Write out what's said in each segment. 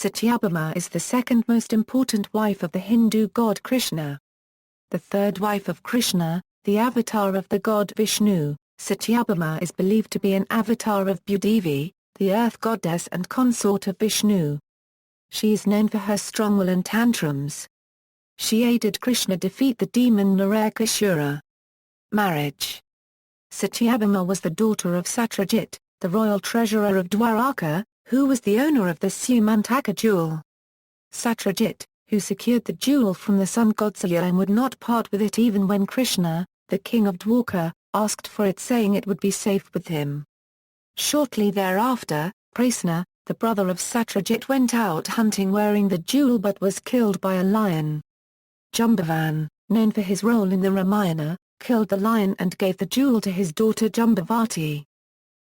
Satyabhama is the second most important wife of the Hindu god Krishna. The third wife of Krishna, the avatar of the god Vishnu, Satyabhama is believed to be an avatar of Bhudevi, the earth goddess and consort of Vishnu. She is known for her strong will and tantrums. She aided Krishna defeat the demon Narakasura. Marriage. Satyabhama was the daughter of Satyajit, the royal treasurer of Dwaraka, who was the owner of the Sumantaka jewel. Satyajit, who secured the jewel from the sun god Surya and would not part with it even when Krishna, the king of Dwarka, asked for it, saying it would be safe with him. Shortly thereafter, Krishna, the brother of Satyajit, went out hunting wearing the jewel but was killed by a lion. Jambavan, known for his role in the Ramayana, killed the lion and gave the jewel to his daughter Jambavati.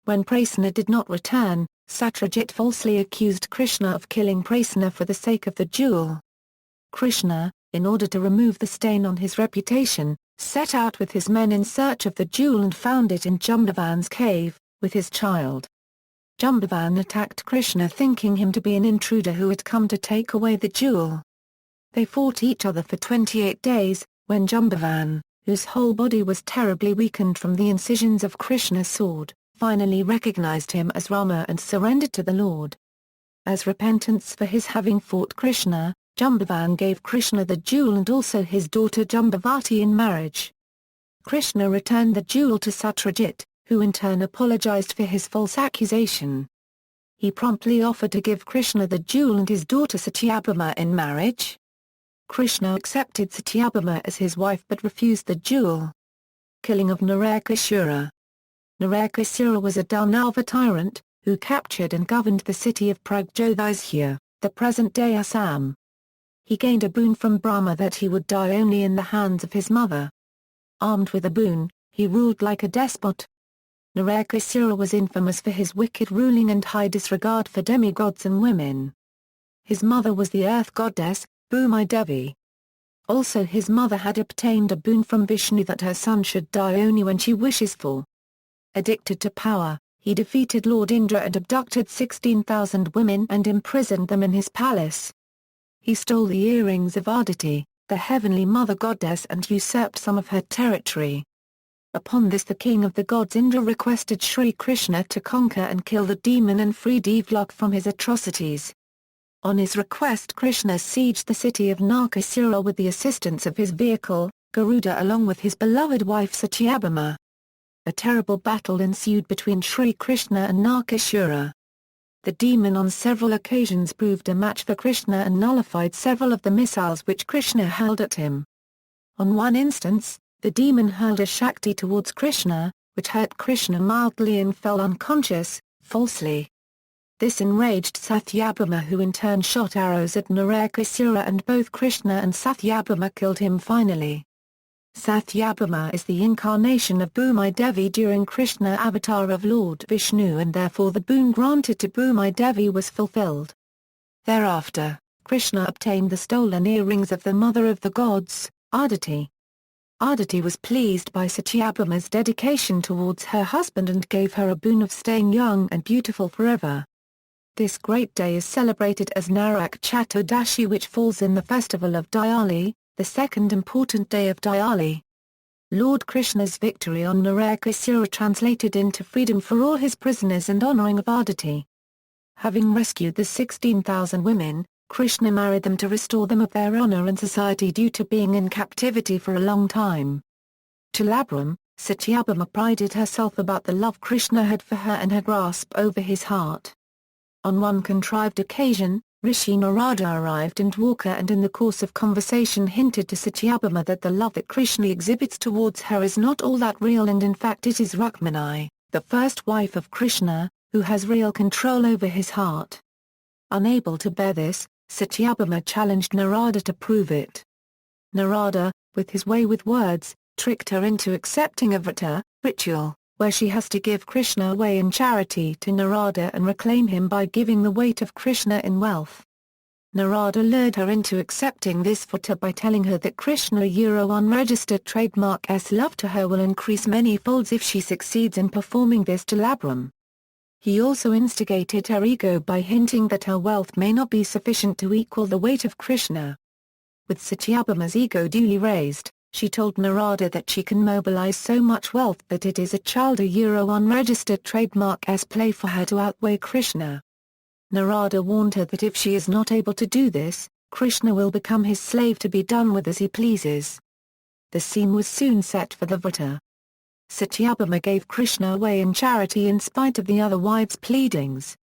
When Krishna did not return, Satyajit falsely accused Krishna of killing Krishna for the sake of the jewel. Krishna, in order to remove the stain on his reputation, set out with his men in search of the jewel and found it in Jambavan's cave, with his child. Jambavan attacked Krishna thinking him to be an intruder who had come to take away the jewel. They fought each other for 28 days, when Jambavan, whose whole body was terribly weakened from the incisions of Krishna's sword, finally recognized him as Rama and surrendered to the Lord. As repentance for his having fought Krishna, Jambavan gave Krishna the jewel and also his daughter Jambavati in marriage. Krishna returned the jewel to Satyajit, who in turn apologized for his false accusation. He promptly offered to give Krishna the jewel and his daughter Satyabhama in marriage. Krishna accepted Satyabhama as his wife but refused the jewel. Killing of Narakasura. Narakasura was a Danava tyrant, who captured and governed the city of Pragjyotisha, the present-day Assam. He gained a boon from Brahma that he would die only in the hands of his mother. Armed with a boon, he ruled like a despot. Narakasura was infamous for his wicked ruling and high disregard for demigods and women. His mother was the earth goddess, Bhudevi. Also his mother had obtained a boon from Vishnu that her son should die only when she wishes for. Addicted to power, he defeated Lord Indra and abducted 16,000 women and imprisoned them in his palace. He stole the earrings of Aditi, the heavenly mother goddess, and usurped some of her territory. Upon this the king of the gods Indra requested Sri Krishna to conquer and kill the demon and free Devlok from his atrocities. On his request Krishna sieged the city of Narakasura with the assistance of his vehicle, Garuda, along with his beloved wife Satyabhama. A terrible battle ensued between Sri Krishna and Narakasura. The demon on several occasions proved a match for Krishna and nullified several of the missiles which Krishna hurled at him. On one instance, the demon hurled a Shakti towards Krishna, which hurt Krishna mildly and fell unconscious, falsely. This enraged Satyabhama, who in turn shot arrows at Narakasura, and both Krishna and Satyabhama killed him finally. Satyabhama is the incarnation of Bhudevi during Krishna avatar of Lord Vishnu, and therefore the boon granted to Bhudevi was fulfilled. Thereafter, Krishna obtained the stolen earrings of the mother of the gods, Aditi. Aditi was pleased by Satyabhama's dedication towards her husband and gave her a boon of staying young and beautiful forever. This great day is celebrated as Narak Chaturdashi, which falls in the festival of Diwali, the second important day of Diwali. Lord Krishna's victory on Narakasura translated into freedom for all his prisoners and honoring of Aditi. Having rescued the 16,000 women, Krishna married them to restore them of their honor and society due to being in captivity for a long time. To Labram, Satyabhama prided herself about the love Krishna had for her and her grasp over his heart. On one contrived occasion, Rishi Narada arrived in Dwarka and in the course of conversation hinted to Satyabhama that the love that Krishna exhibits towards her is not all that real, and in fact it is Rukmini, the first wife of Krishna, who has real control over his heart. Unable to bear this, Satyabhama challenged Narada to prove it. Narada, with his way with words, tricked her into accepting a vrata, ritual, where she has to give Krishna away in charity to Narada and reclaim him by giving the weight of Krishna in wealth. Narada lured her into accepting this vrata by telling her that Krishna unregistered trademark love to her will increase many folds if she succeeds in performing this to Labram. He also instigated her ego by hinting that her wealth may not be sufficient to equal the weight of Krishna. With Satyabhama's ego duly raised, she told Narada that she can mobilize so much wealth that it is a child unregistered trademark play for her to outweigh Krishna. Narada warned her that if she is not able to do this, Krishna will become his slave to be done with as he pleases. The scene was soon set for the Vrata. Satyabhama gave Krishna away in charity in spite of the other wives' pleadings.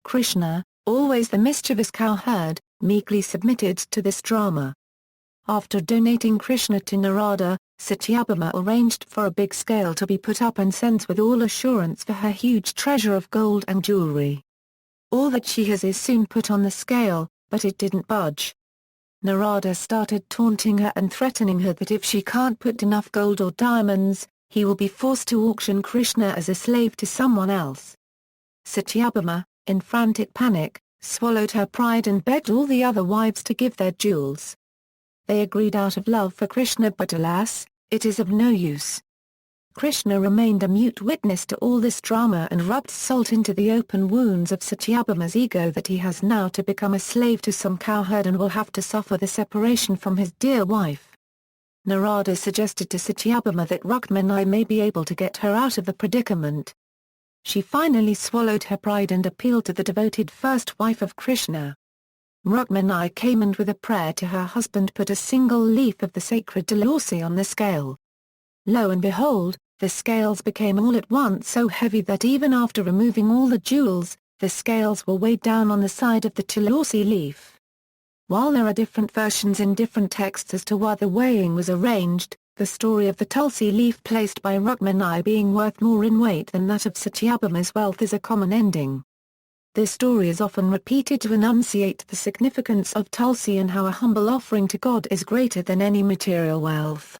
Krishna, always the mischievous cowherd, meekly submitted to this drama. After donating Krishna to Narada, Satyabhama arranged for a big scale to be put up and sent with all assurance for her huge treasure of gold and jewelry. All that she has is soon put on the scale, but it didn't budge. Narada started taunting her and threatening her that if she can't put enough gold or diamonds, he will be forced to auction Krishna as a slave to someone else. Satyabhama, in frantic panic, swallowed her pride and begged all the other wives to give their jewels. They agreed out of love for Krishna, but alas, it is of no use. Krishna remained a mute witness to all this drama and rubbed salt into the open wounds of Satyabhama's ego that he has now to become a slave to some cowherd and will have to suffer the separation from his dear wife. Narada suggested to Satyabhama that Rukmini may be able to get her out of the predicament. She finally swallowed her pride and appealed to the devoted first wife of Krishna. Rukmini came and with a prayer to her husband put a single leaf of the sacred Tulasi on the scale. Lo and behold, the scales became all at once so heavy that even after removing all the jewels, the scales were weighed down on the side of the Tulasi leaf. While there are different versions in different texts as to why the weighing was arranged, the story of the Tulsi leaf placed by Rukmini being worth more in weight than that of Satyabhama's wealth is a common ending. This story is often repeated to enunciate the significance of Tulsi and how a humble offering to God is greater than any material wealth.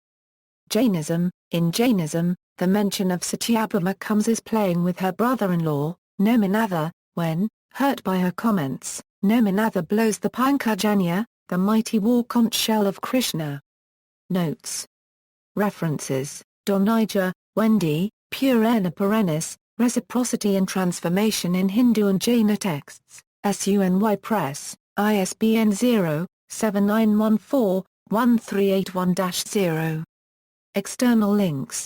Jainism. In Jainism, the mention of Satyabhama comes as playing with her brother-in-law, Nominatha, when, hurt by her comments, Nominatha blows the Pankajanya, the mighty war conch shell of Krishna. Notes. References: Donija, Wendy, Purana Perennis, Reciprocity and Transformation in Hindu and Jaina Texts, SUNY Press, ISBN 0-7914-1381-0. External links.